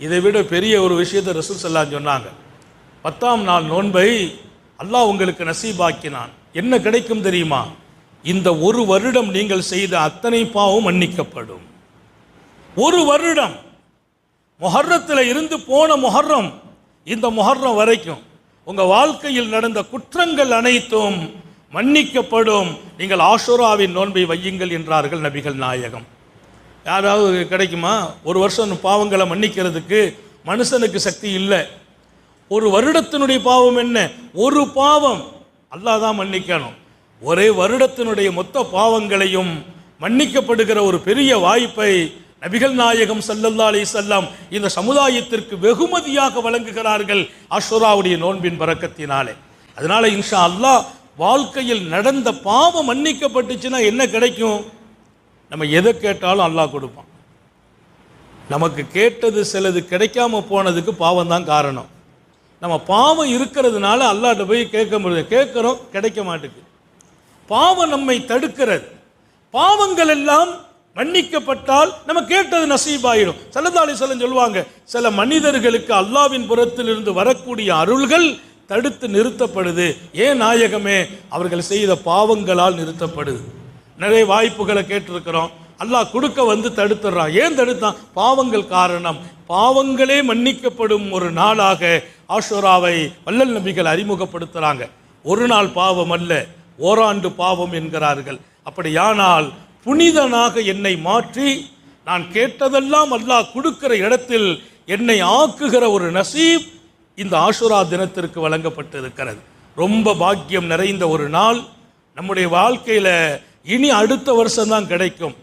இதை விட பெரிய ஒரு விஷயத்தை ரசூல் ஸல்லல்லாஹு சொன்னாங்க. 10ஆம் நாள் நோன்பை அல்லாஹ் உங்களுக்கு நசீபாக்கினான். என்ன கிடைக்கும் தெரியுமா? இந்த ஒரு வருடம் நீங்கள் செய்த அத்தனை பாவம் மன்னிக்கப்படும். ஒரு வருடம், முஹர்ரத்தில் இருந்து போன முஹர்ரம் இந்த முஹர்ரம் வரைக்கும் உங்கள் வாழ்க்கையில் நடந்த குற்றங்கள் அனைத்தும் மன்னிக்கப்படும். நீங்கள் ஆஷுராவின் நோன்பை வையுங்கள் என்றார்கள் நபிகள் நாயகம். யாராவது கிடைக்குமா? ஒரு வருஷம் பாவங்களை மன்னிக்கிறதுக்கு மனுஷனுக்கு சக்தி இல்லை. ஒரு வருடத்தினுடைய பாவம் என்ன? ஒரு பாவம் அல்லாஹ் தான் மன்னிக்கணும். ஒரே வருடத்தினுடைய மொத்த பாவங்களையும் மன்னிக்கப்படுகிற ஒரு பெரிய வாய்ப்பை நபிகள் நாயகம் ஸல்லல்லாஹு அலைஹி வஸல்லம் இந்த சமுதாயத்திற்கு வெகுமதியாக வழங்குகிறார்கள் ஆஷுராவுடைய நோன்பின் பரக்கத்தினாலே. அதனால இன்ஷா அல்லாஹ் வாழ்க்கையில் நடந்த பாவம் மன்னிக்கப்பட்டுச்சுன்னா என்ன கிடைக்கும்? நம்ம எதை கேட்டாலும் அல்லாஹ் கொடுப்பான். நமக்கு கேட்டது சிலது கிடைக்காம போனதுக்கு பாவம் தான் காரணம். நம்ம பாவம் இருக்கிறதுனால அல்லாஹ்ட்ட போய் கேட்க முடியாது, கேட்குறோம் கிடைக்க மாட்டேங்குது. பாவம் நம்மை தடுக்கிறது. பாவங்கள் எல்லாம் மன்னிக்கப்பட்டால் நம்ம கேட்டது நசீபாயிடும். ஸல்லல்லாஹு அலைஹி வஸல்லம் சொல்லுவாங்க, சில மனிதர்களுக்கு அல்லாஹ்வின் புறத்திலிருந்து வரக்கூடிய அருள்கள் தடுத்து நிறுத்தப்படுது. ஏன் நாயகமே? அவர்கள் செய்த பாவங்களால் நிறுத்தப்படுது. நிறைய வாய்ப்புகளை கேட்டிருக்கிறோம், அல்லாஹ் கொடுக்க வந்து தடுத்துறான். ஏன் தடுத்தான்? பாவங்கள் காரணம். பாவங்களே மன்னிக்கப்படும் ஒரு நாளாக ஆஷுராவை வல்லல் நபிகள் அறிமுகப்படுத்துகிறாங்க. ஒரு நாள் பாவம் அல்ல, ஓராண்டு பாவம் என்கிறார்கள். அப்படியானால் புனிதனாக என்னை மாற்றி நான் கேட்டதெல்லாம் அல்லாஹ் கொடுக்கிற இடத்தில் என்னை ஆக்குகிற ஒரு நசீப் இந்த ஆஷுரா தினத்திற்கு வழங்கப்பட்டிருக்கிறது. ரொம்ப பாக்கியம் நிறைந்த ஒரு நாள். நம்முடைய வாழ்க்கையில் இனி அடுத்த வருஷம்தான் கிடைக்கும்.